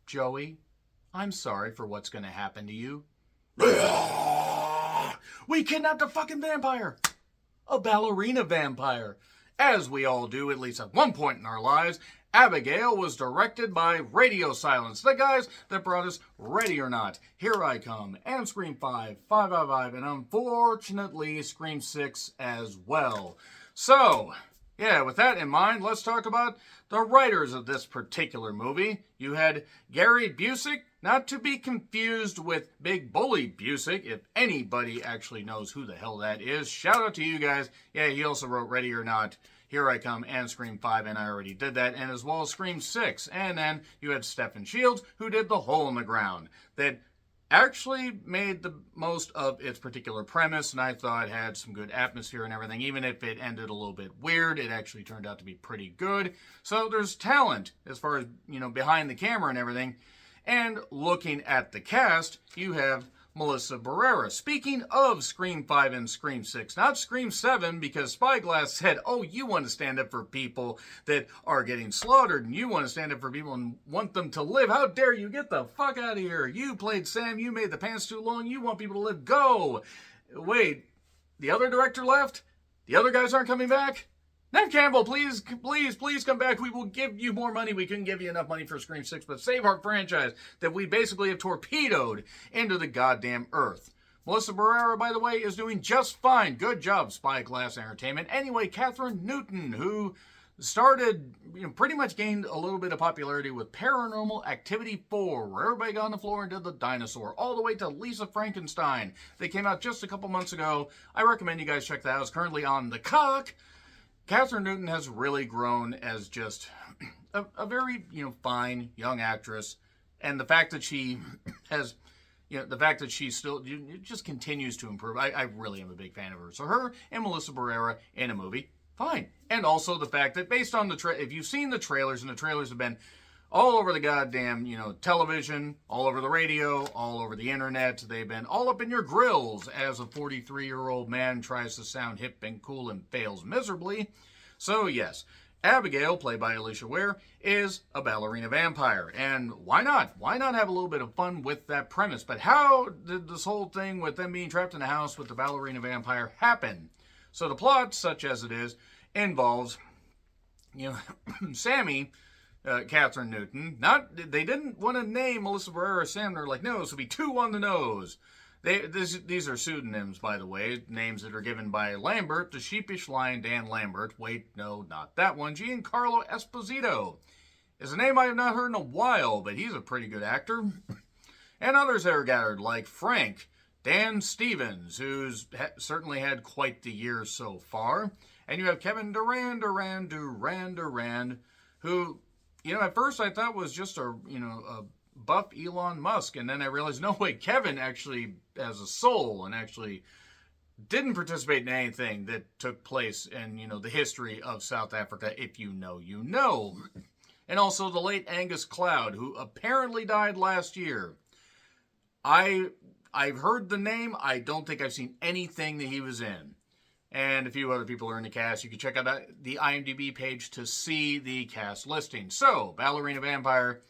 Joey, I'm sorry for what's going to happen to you. We kidnapped a fucking vampire. A ballerina vampire. As we all do at least at one point in our lives, Abigail was directed by Radio Silence, the guys that brought us Ready or Not, Here I Come, and Scream 5, 555, and unfortunately Scream 6 as well. So, yeah, with that in mind, let's talk about the writers of this particular movie. You had Gary Busek, not to be confused with Big Bully Busek, if anybody actually knows who the hell that is. Shout out to you guys. Yeah, he also wrote Ready or Not, Here I Come, and Scream 5, and I already did that, and as well as Scream 6. And then you had Stephen Shields, who did The Hole in the Ground, that actually made the most of its particular premise, and I thought it had some good atmosphere and everything. Even if it ended a little bit weird, it actually turned out to be pretty good. So there's talent as far as, behind the camera and everything. And looking at the cast, you have Melissa Barrera. Speaking of Scream 5 and Scream 6, not Scream 7, because Spyglass said, oh, you want to stand up for people that are getting slaughtered, and you want to stand up for people and want them to live. How dare you? Get the fuck out of here. You played Sam. You made the pants too long. You want people to live. Go. Wait, the other director left? The other guys aren't coming back? Neve Campbell, please come back. We will give you more money. We couldn't give you enough money for Scream 6, but save our franchise that we basically have torpedoed into the goddamn earth. Melissa Barrera, by the way, is doing just fine. Good job, Spyglass Entertainment. Anyway, Catherine Newton, who started, pretty much gained a little bit of popularity with Paranormal Activity 4, where everybody got on the floor and did the dinosaur, all the way to Lisa Frankenstein. They came out just a couple months ago. I recommend you guys check that out. It's currently on the cock. Catherine Newton has really grown as just a very, fine young actress. And the fact that she has, the fact that she still just continues to improve. I really am a big fan of her. So her and Melissa Barrera in a movie, fine. And also the fact that based on if you've seen the trailers, and the trailers have been all over the goddamn, television, all over the radio, all over the internet. They've been all up in your grills as a 43-year-old man tries to sound hip and cool and fails miserably. So, yes, Abigail, played by Alicia Ware, is a ballerina vampire. And why not? Why not have a little bit of fun with that premise? But how did this whole thing with them being trapped in a house with the ballerina vampire happen? So the plot, such as it is, involves, Sammy, Catherine Newton. They didn't want to name Melissa Barrera Sam. They're like, no, this will be two on the nose. These are pseudonyms, by the way, names that are given by Lambert, the sheepish lion Dan Lambert. Wait, no, not that one. Giancarlo Esposito is a name I have not heard in a while, but he's a pretty good actor. And others that are gathered, like Frank, Dan Stevens, who's certainly had quite the year so far. And you have Kevin Durand, who, at first I thought was just a buff Elon Musk, and then I realized, no, wait, Kevin actually has a soul and actually didn't participate in anything that took place in, the history of South Africa. If you know, you know. And also the late Angus Cloud, who apparently died last year. I've heard the name. I don't think I've seen anything that he was in. And a few other people are in the cast. You can check out the IMDb page to see the cast listing. So, Ballerina Vampire,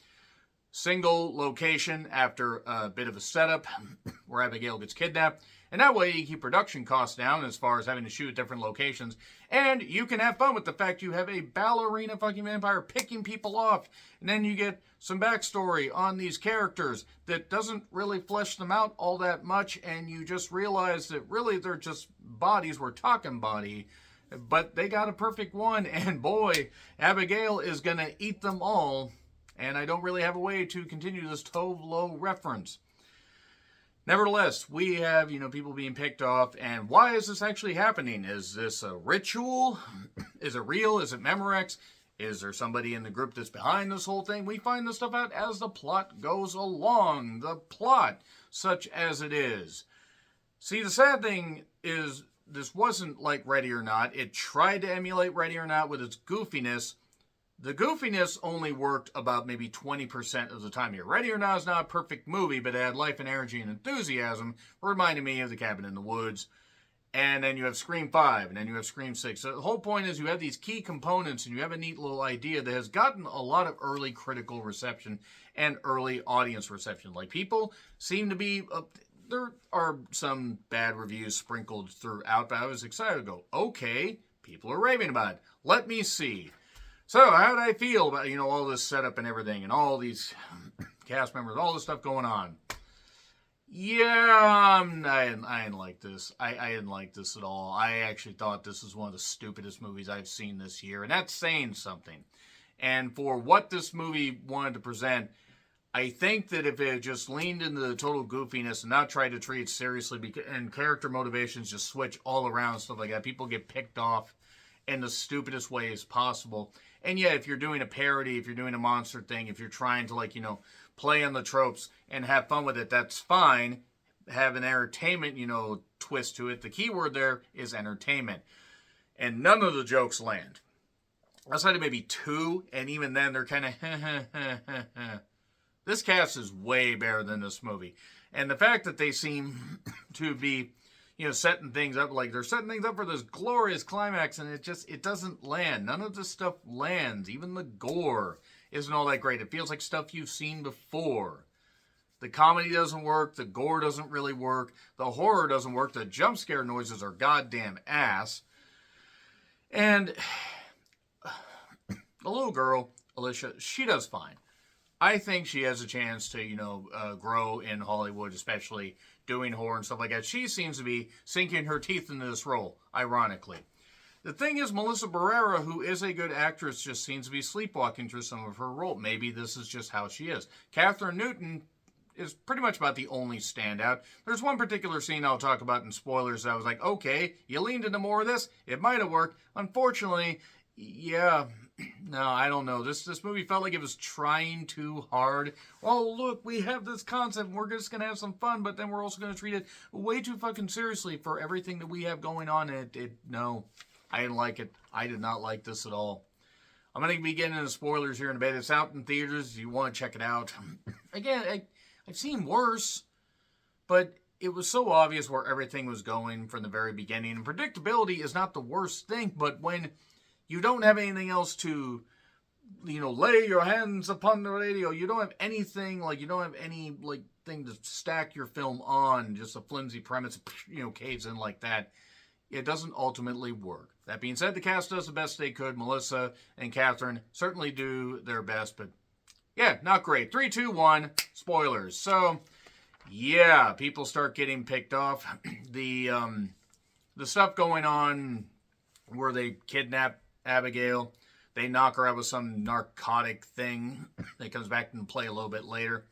single location after a bit of a setup where Abigail gets kidnapped. And that way you keep production costs down as far as having to shoot at different locations. And you can have fun with the fact you have a ballerina fucking vampire picking people off. And then you get some backstory on these characters that doesn't really flesh them out all that much. And you just realize that really they're just bodies. We're talking body. But they got a perfect one. And boy, Abigail is going to eat them all. And I don't really have a way to continue this Tove Lo reference. Nevertheless, we have, people being picked off. And why is this actually happening? Is this a ritual? Is it real? Is it Memorex? Is there somebody in the group that's behind this whole thing? We find this stuff out as the plot goes along. The plot, such as it is. See, the sad thing is this wasn't like Ready or Not. It tried to emulate Ready or Not with its goofiness. The goofiness only worked about maybe 20% of the time here. Ready or Not is not a perfect movie, but it had life and energy and enthusiasm, reminding me of The Cabin in the Woods. And then you have Scream 5, and then you have Scream 6. So the whole point is you have these key components, and you have a neat little idea that has gotten a lot of early critical reception and early audience reception. Like, people seem to be... there are some bad reviews sprinkled throughout, but I was excited to go, okay, people are raving about it. Let me see. So, how did I feel about, all this setup and everything, and all these cast members, all this stuff going on? Yeah, I didn't like this. I didn't like this at all. I actually thought this was one of the stupidest movies I've seen this year, and that's saying something. And for what this movie wanted to present, I think that if it just leaned into the total goofiness and not tried to treat it seriously, and character motivations just switch all around and stuff like that, people get picked off in the stupidest ways possible. And yeah, if you're doing a parody, if you're doing a monster thing, if you're trying to, play on the tropes and have fun with it, that's fine. Have an entertainment, twist to it. The key word there is entertainment. And none of the jokes land. Outside of maybe two, and even then they're kind of This cast is way better than this movie. And the fact that they seem to be, setting things up, like they're setting things up for this glorious climax, and it doesn't land. None of this stuff lands. Even the gore isn't all that great. It feels like stuff you've seen before. The comedy doesn't work. The gore doesn't really work. The horror doesn't work. The jump scare noises are goddamn ass. And the little girl, Alicia, she does fine. I think she has a chance to, grow in Hollywood, especially doing horror and stuff like that. She seems to be sinking her teeth into this role, ironically. The thing is, Melissa Barrera, who is a good actress, just seems to be sleepwalking through some of her role. Maybe this is just how she is. Catherine Newton is pretty much about the only standout. There's one particular scene I'll talk about in spoilers that I was like, okay, you leaned into more of this. It might have worked. Unfortunately, yeah, no, I don't know. This movie felt like it was trying too hard. Oh, look, we have this concept, and we're just going to have some fun, but then we're also going to treat it way too fucking seriously for everything that we have going on. No. I didn't like it. I did not like this at all. I'm going to be getting into spoilers here in a bit. It's out in theaters if you want to check it out. Again, I've seen worse, but it was so obvious where everything was going from the very beginning. And predictability is not the worst thing, but when you don't have anything else to, lay your hands upon the radio, you don't have anything, you don't have any, thing to stack your film on, just a flimsy premise, caves in like that. It doesn't ultimately work. That being said, the cast does the best they could. Melissa and Catherine certainly do their best, but yeah, not great. 3, 2, 1, spoilers. So, yeah, people start getting picked off. The stuff going on where they kidnap Abigail, they knock her out with some narcotic thing that comes back into play a little bit later.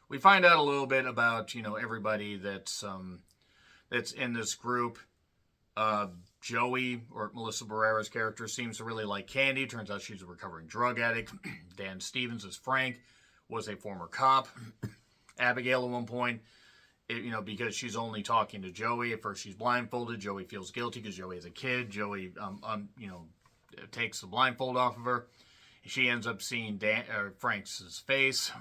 We find out a little bit about, everybody that's in this group. Joey, or Melissa Barrera's character, seems to really like candy. Turns out she's a recovering drug addict. Dan Stevens as Frank was a former cop. Abigail at one point, because she's only talking to Joey. At first she's blindfolded. Joey feels guilty because Joey is a kid. Joey, takes the blindfold off of her. She ends up seeing Frank's face.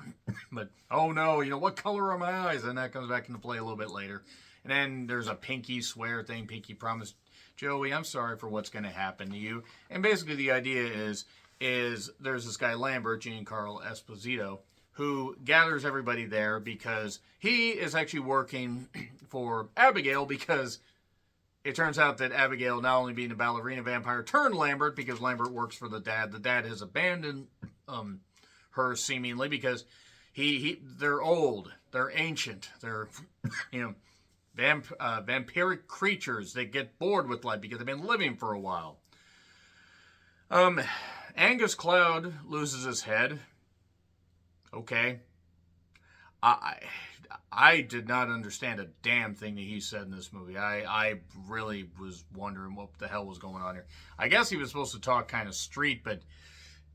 But, oh no, what color are my eyes? And that comes back into play a little bit later. And then there's a Pinky swear thing. Pinky promised Joey, I'm sorry for what's going to happen to you. And basically the idea is there's this guy Lambert, Giancarlo Esposito, who gathers everybody there because he is actually working for Abigail, because it turns out that Abigail, not only being a ballerina vampire, turned Lambert because Lambert works for the dad. The dad has abandoned her seemingly because they're old, they're ancient, they're vampiric creatures that get bored with life because they've been living for a while. Angus Cloud loses his head. Okay. I did not understand a damn thing that he said in this movie. I really was wondering what the hell was going on here. I guess he was supposed to talk kind of street, but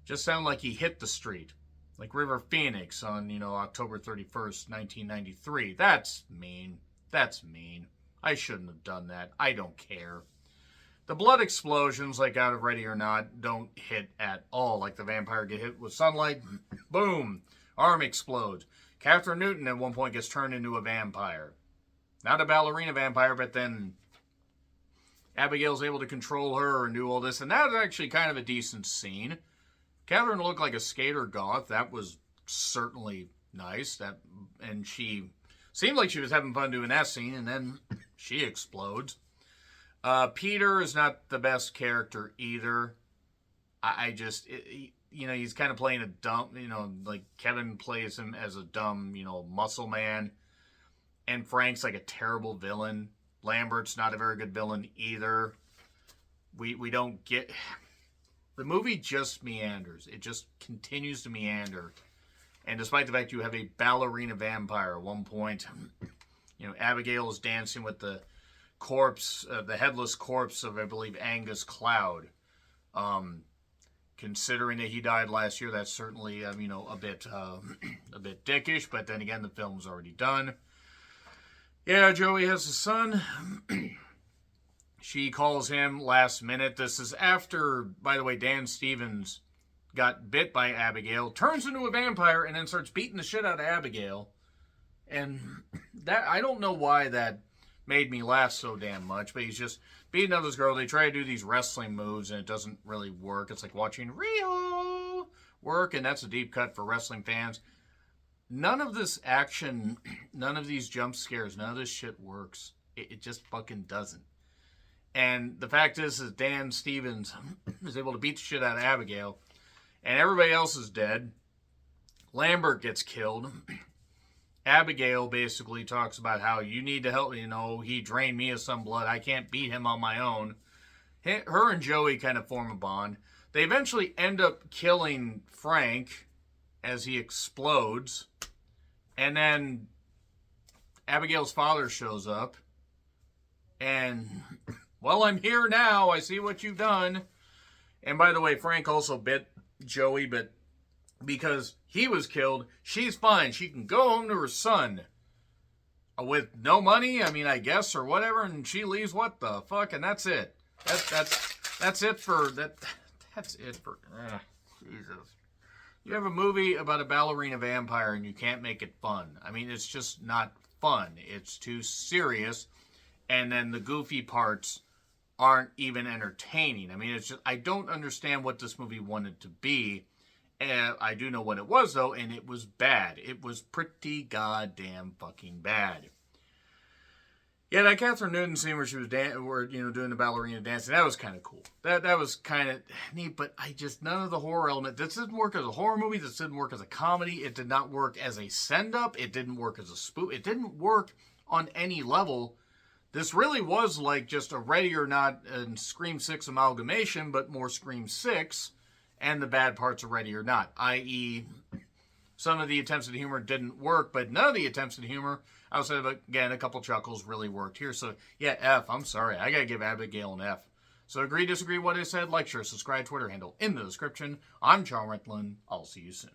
just sounded like he hit the street. Like River Phoenix on, October 31st, 1993. That's mean. That's mean. I shouldn't have done that. I don't care. The blood explosions, like out of Ready or Not, don't hit at all. Like the vampire get hit with sunlight, boom, arm explodes. Catherine Newton at one point gets turned into a vampire. Not a ballerina vampire, but then Abigail's able to control her and do all this, and that was actually kind of a decent scene. Catherine looked like a skater goth. That was certainly nice. And she seemed like she was having fun doing that scene, and then she explodes. Peter is not the best character either. He's kind of playing a dumb, like Kevin plays him as a dumb, muscle man. And Frank's like a terrible villain. Lambert's not a very good villain either. We don't get... The movie just meanders. It just continues to meander. And despite the fact you have a ballerina vampire at one point, Abigail is dancing with the corpse, the headless corpse of, I believe, Angus Cloud. Considering that he died last year, that's certainly, a bit dickish. But then again, the film's already done. Yeah, Joey has a son. She calls him last minute. This is after, by the way, Dan Stevens got bit by Abigail, turns into a vampire, and then starts beating the shit out of Abigail. And that, I don't know why that made me laugh so damn much, but he's just beating up this girl. They try to do these wrestling moves, and it doesn't really work. It's like watching Rio work, and that's a deep cut for wrestling fans. None of this action, none of these jump scares, none of this shit works. It just fucking doesn't. And the fact is Dan Stevens is able to beat the shit out of Abigail, and everybody else is dead. Lambert gets killed. Abigail basically talks about how you need to help, he drained me of some blood. I can't beat him on my own. Her and Joey kind of form a bond. They eventually end up killing Frank as he explodes. And then Abigail's father shows up. And, well, I'm here now. I see what you've done. And by the way, Frank also bit Joey, but because he was killed, she's fine. She can go home to her son with no money, I guess, or whatever, and she leaves. What the fuck? And that's it. That's it for that. That's it for Jesus. You have a movie about a ballerina vampire and you can't make it fun. It's just not fun. It's too serious, and then the goofy parts aren't even entertaining. It's just, I don't understand what this movie wanted to be. I do know what it was, though, and it was bad. It was pretty goddamn fucking bad. Yeah, that Catherine Newton scene where she was doing the ballerina dancing, that was kind of cool. That was kind of neat, but none of the horror element. This didn't work as a horror movie. This didn't work as a comedy. It did not work as a send-up. It didn't work as a spoof. It didn't work on any level. This really was like just a Ready or Not and Scream 6 amalgamation, but more Scream 6 and the bad parts of Ready or Not, i.e., some of the attempts at humor didn't work, but none of the attempts at humor, outside of, again, a couple chuckles, really worked here. So, yeah, F. I'm sorry. I got to give Abigail an F. So, agree, disagree, what I said? Like, share, subscribe, Twitter handle in the description. I'm Charles Rentlin. I'll see you soon.